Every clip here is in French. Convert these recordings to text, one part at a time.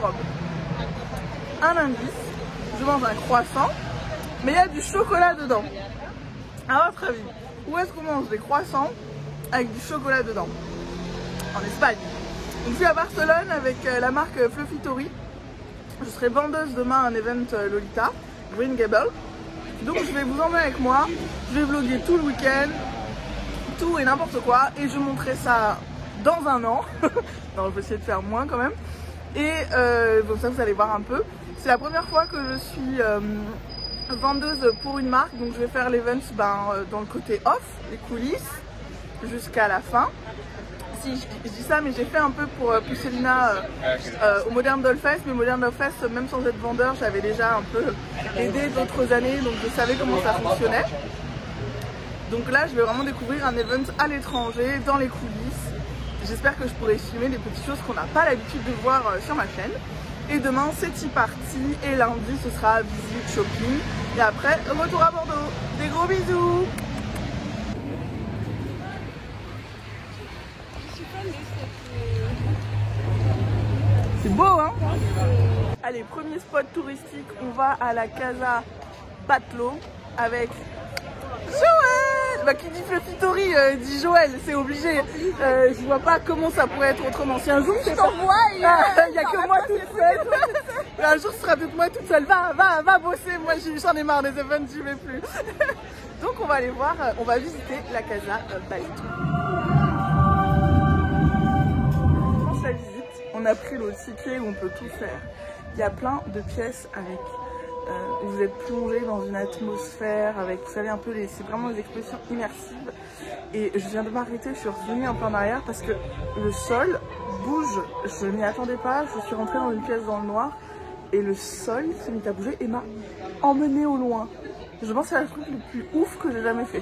robe. Un indice, je mange un croissant, mais il y a du chocolat dedans. À votre avis, où est-ce qu'on mange des croissants avec du chocolat dedans? En Espagne. Donc je suis à Barcelone avec la marque Fluffy Tori. Je serai vendeuse demain à un event Lolita, Green Gable. Donc je vais vous emmener avec moi, je vais vlogger tout le week-end, tout et n'importe quoi, et je montrerai ça dans un an. Non, je vais essayer de faire moins quand même. Et comme ça vous allez voir un peu. C'est la première fois que je suis vendeuse pour une marque, donc je vais faire l'event dans le côté off, les coulisses, jusqu'à la fin. Si je dis ça, mais j'ai fait un peu pour Pucelina au Modern Doll Fest, mais Modern Doll Fest, même sans être vendeur, j'avais déjà un peu aidé d'autres années, donc je savais comment ça fonctionnait. Donc là, je vais vraiment découvrir un event à l'étranger, dans les coulisses. J'espère que je pourrai filmer des petites choses qu'on n'a pas l'habitude de voir sur ma chaîne. Et demain, c'est tea party, et lundi, ce sera visite, shopping, et après, retour à Bordeaux. Des gros bisous! C'est beau, hein? Allez, premier spot touristique, on va à la Casa Batlló avec Joël. Bah, qui dit Fluffy Tori dit Joël, c'est obligé. Je vois pas comment ça pourrait être autrement. Si un jour je t'envoie, il y a que moi toute seule. Un jour ce sera peut-être moi toute seule. Va bosser, moi j'en ai marre des events, j'y vais plus. Donc on va aller voir, on va visiter la Casa Batlló. La visite, on a pris le ticket où on peut tout faire. Il y a plein de pièces avec vous êtes plongé dans une atmosphère avec, vous savez, un peu c'est vraiment des expositions immersives. Et je viens de m'arrêter, je suis revenue un peu en arrière parce que le sol bouge. Je m'y attendais pas, je suis rentrée dans une pièce dans le noir et le sol s'est mis à bouger et m'a emmenée au loin. Je pense que c'est le truc le plus ouf que j'ai jamais fait.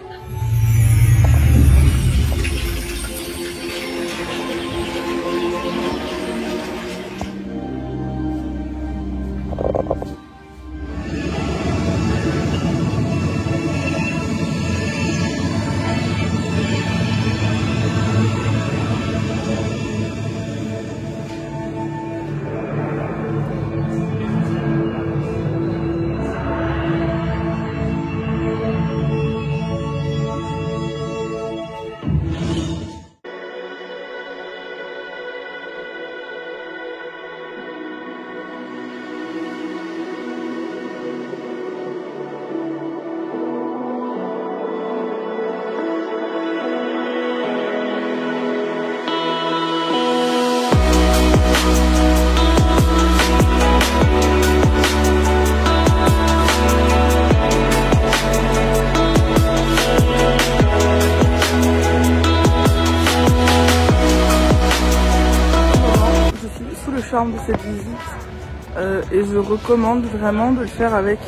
De cette visite et je recommande vraiment de le faire avec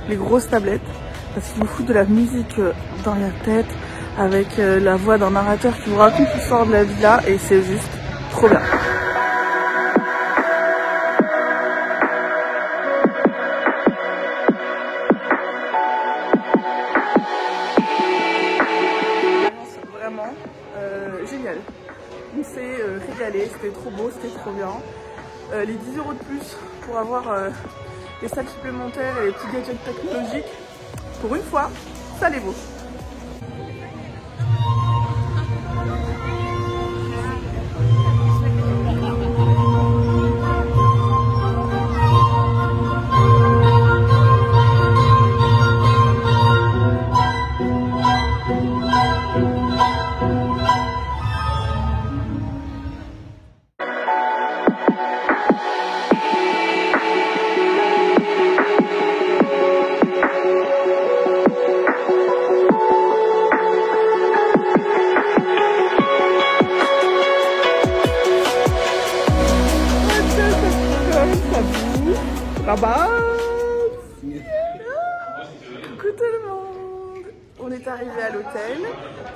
les grosses tablettes parce qu'il vous fout de la musique dans la tête avec la voix d'un narrateur qui vous raconte l'histoire de la villa et c'est juste trop bien. C'est vraiment génial. On s'est régalé, c'était trop beau, c'était trop bien. Les 10 € de plus pour avoir les salles supplémentaires et les petits gadgets technologiques, pour une fois, ça les vaut. Rabat. Coucou tout le monde. On est arrivé à l'hôtel.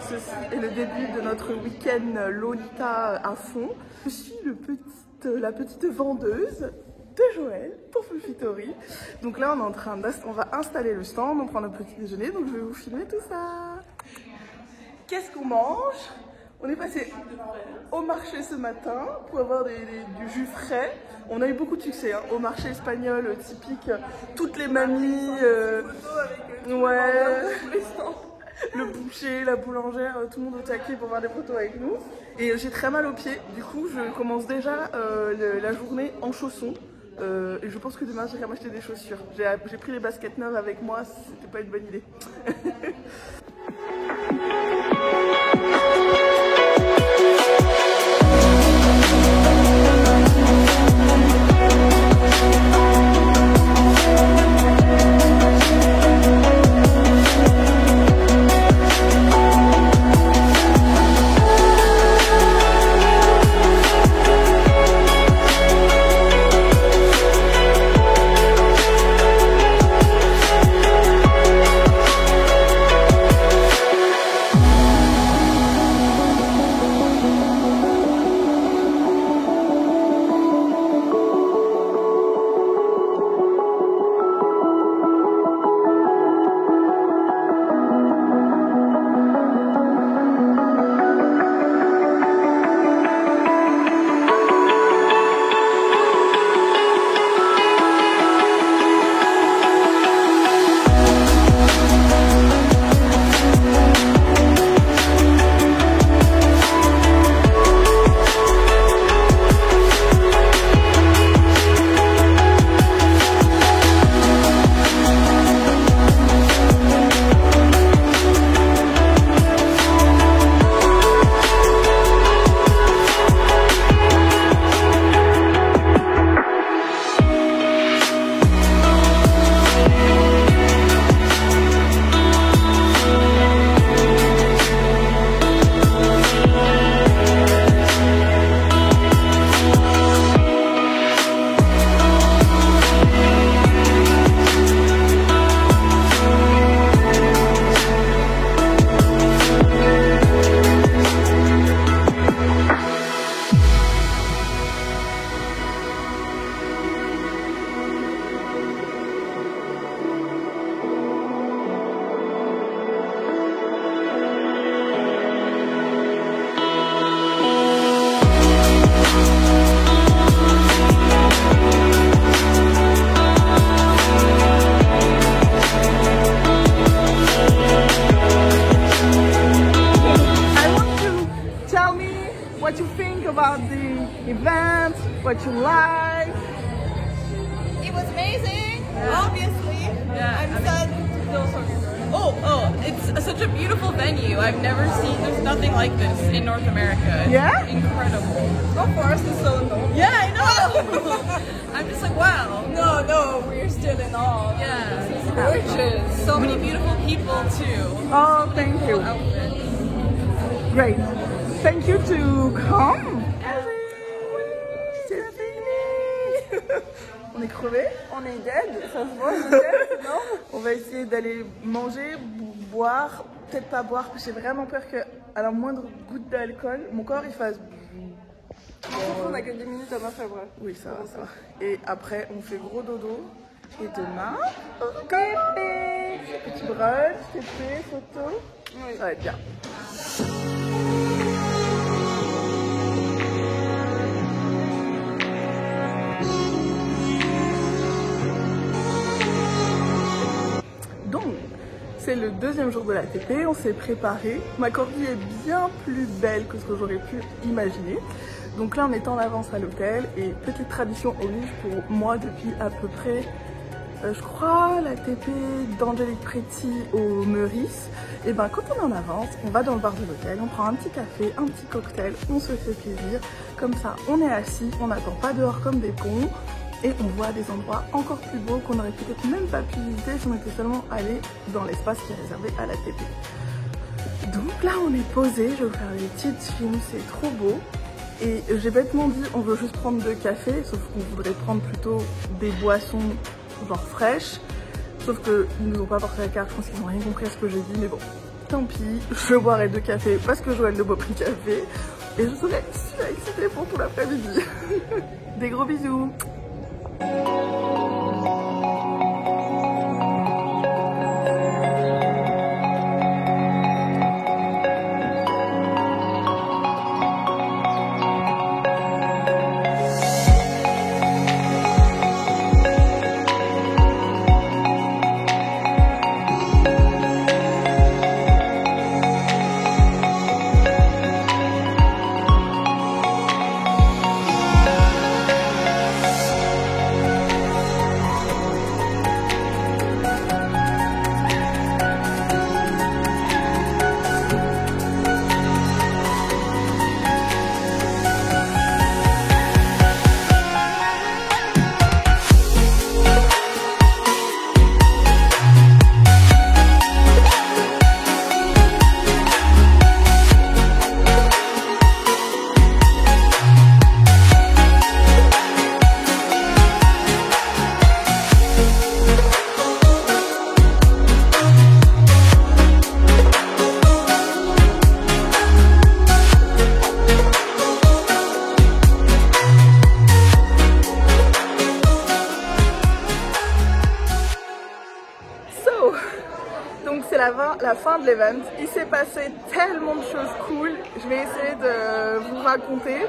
Ceci est le début de notre week-end Lolita à fond. Je suis la petite vendeuse de Joël pour Fluffy Tori. Donc là on va installer le stand, on prend notre petit déjeuner, donc je vais vous filmer tout ça. Qu'est-ce qu'on mange? On est passé au marché ce matin pour avoir du jus frais. On a eu beaucoup de succès hein, au marché espagnol typique. Toutes les mamies, ouais, le boucher, la boulangère, tout le monde au taquet pour voir des photos avec nous. Et j'ai très mal aux pieds. Du coup, je commence déjà la journée en chaussons. Et je pense que demain j'irai m'acheter des chaussures. J'ai pris les baskets neuves avec moi, c'était pas une bonne idée. About the event, what you like? It was amazing, obviously. Yeah, I'm sad. It's such a beautiful venue. I've never seen, there's nothing like this in North America. It's Yeah? incredible. Of course, it's so normal. Yeah, I know. I'm just like, wow. No, we're still in awe. Yeah. It's gorgeous. So many beautiful people too. Oh, thank you. Outfits. Great. Thank you to come. C'est fini. On est crevés, on est dead, ça se voit, non? On va essayer d'aller manger, boire, peut-être pas boire, parce que j'ai vraiment peur que, à la moindre goutte d'alcool, mon corps il fasse. On a que 10 minutes à notre œuvre. Oui, ça va, ça va. Et après, on fait gros dodo. Et demain, café, petit brunch, TP, photo. Oui. Ça va être bien. Donc, c'est le deuxième jour de l'ATP, on s'est préparé. Ma corgi est bien plus belle que ce que j'aurais pu imaginer. Donc là, on est en avance à l'hôtel et petite tradition oblige pour moi depuis à peu près, je crois, l'ATP d'Angélique Préti au Meurice. Et ben quand on est en avance, on va dans le bar de l'hôtel, on prend un petit café, un petit cocktail, on se fait plaisir. Comme ça, on est assis, on n'attend pas dehors comme des cons. Et on voit des endroits encore plus beaux qu'on n'aurait peut-être même pas pu visiter si on était seulement allé dans l'espace qui est réservé à l'ATP. Donc là on est posé, je vais vous faire des petites films, c'est trop beau. Et j'ai bêtement dit on veut juste prendre 2 cafés, sauf qu'on voudrait prendre plutôt des boissons genre fraîches. Sauf qu'ils nous ont pas porté la carte, je pense qu'ils n'ont rien compris à ce que j'ai dit, mais bon, tant pis, je boirai 2 cafés parce que Joël ne boit plus de café. Et je serai super excitée pour tout l'après-midi. Des gros bisous. la fin de l'event. Il s'est passé tellement de choses cool. Je vais essayer de vous raconter.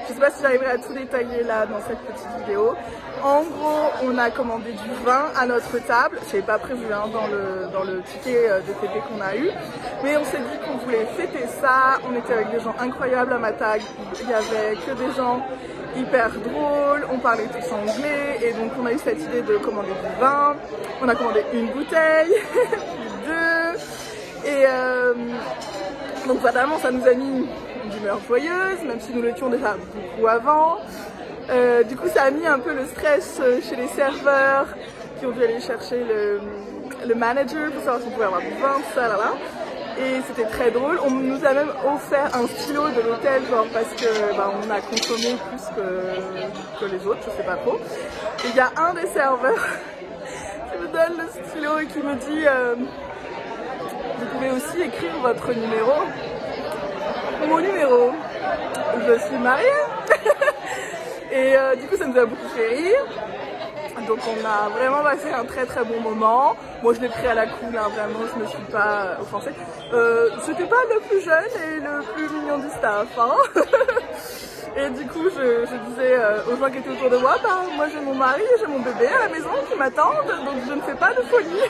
Je sais pas si j'arriverai à tout détailler là dans cette petite vidéo. En gros, on a commandé du vin à notre table. C'est pas prévu hein, dans le ticket de TP qu'on a eu. Mais on s'est dit qu'on voulait fêter ça. On était avec des gens incroyables à ma table. Il y avait que des gens hyper drôles. On parlait tous anglais. Et donc on a eu cette idée de commander du vin. On a commandé une bouteille, deux. Et donc fatalement ça nous a mis une humeur joyeuse, même si nous l'étions déjà beaucoup avant. Du coup ça a mis un peu le stress chez les serveurs qui ont dû aller chercher le manager pour savoir si on pouvait avoir du vin, tout ça, là. Et c'était très drôle. On nous a même offert un stylo de l'hôtel, genre parce que on a consommé plus que les autres, je sais pas trop. Et il y a un des serveurs qui me donne le stylo et qui me dit vous pouvez aussi écrire votre numéro. Mon numéro, je suis mariée. Et du coup ça nous a beaucoup fait rire. Donc on a vraiment passé un très très bon moment. Moi je l'ai pris à la cool, hein, vraiment je me suis pas offensée. C'était pas le plus jeune et le plus mignon du staff. Hein. Et du coup je disais aux gens qui étaient autour de moi, moi j'ai mon mari et j'ai mon bébé à la maison qui m'attendent, donc je ne fais pas de folie.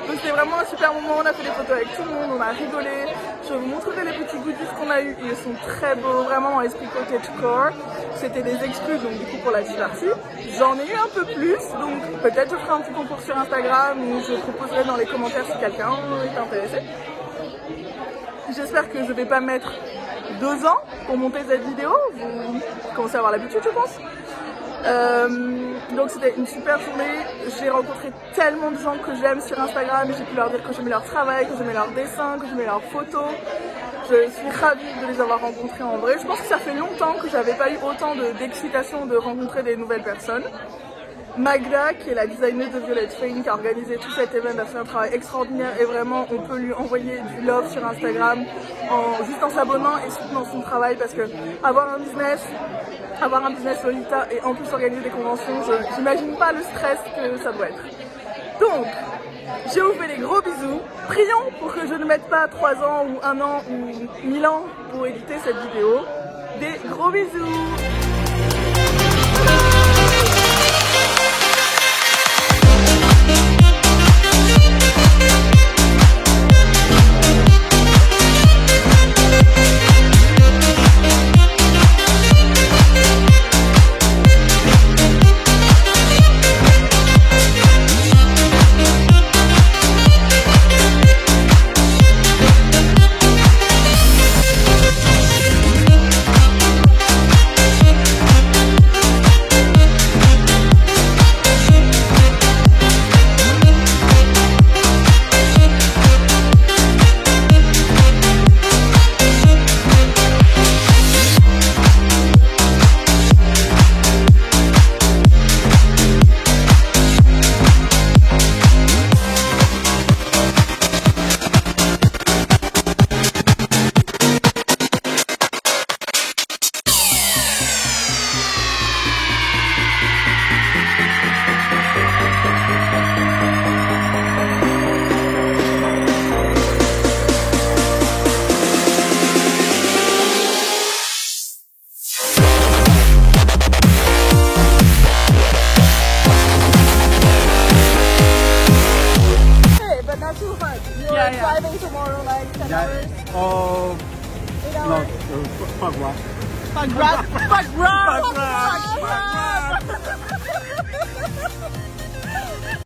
Donc c'était vraiment un super moment, on a fait des photos avec tout le monde, on a rigolé. Je vous montrerai les petits goodies qu'on a eu, ils sont très beaux, vraiment en esprit cottagecore. C'était des exclus donc du coup pour la tea party. J'en ai eu un peu plus, donc peut-être je ferai un petit concours sur Instagram ou je proposerai dans les commentaires si quelqu'un est intéressé. J'espère que je vais pas mettre 2 ans pour monter cette vidéo, vous commencez à avoir l'habitude je pense. Donc c'était une super journée, j'ai rencontré tellement de gens que j'aime sur Instagram, j'ai pu leur dire que j'aimais leur travail, que j'aimais leurs dessins, que j'aimais leurs photos. Je suis ravie de les avoir rencontrés en vrai. Je pense que ça fait longtemps que j'avais pas eu autant d'excitation de rencontrer des nouvelles personnes. Magda, qui est la designer de Violet Fane, qui a organisé tout cet événement, a fait un travail extraordinaire et vraiment on peut lui envoyer du love sur Instagram juste en s'abonnant et soutenant son travail parce que avoir un business Lolita et en plus organiser des conventions, j'imagine pas le stress que ça doit être. Donc, je vous fais des gros bisous. Prions pour que je ne mette pas 3 ans ou 1 an ou 1000 ans pour éditer cette vidéo. Des gros bisous. Driving tomorrow like 10 hours. Oh, 8 hours. no, fuck what? Fuck rap. Fuck rap. Fuck rap.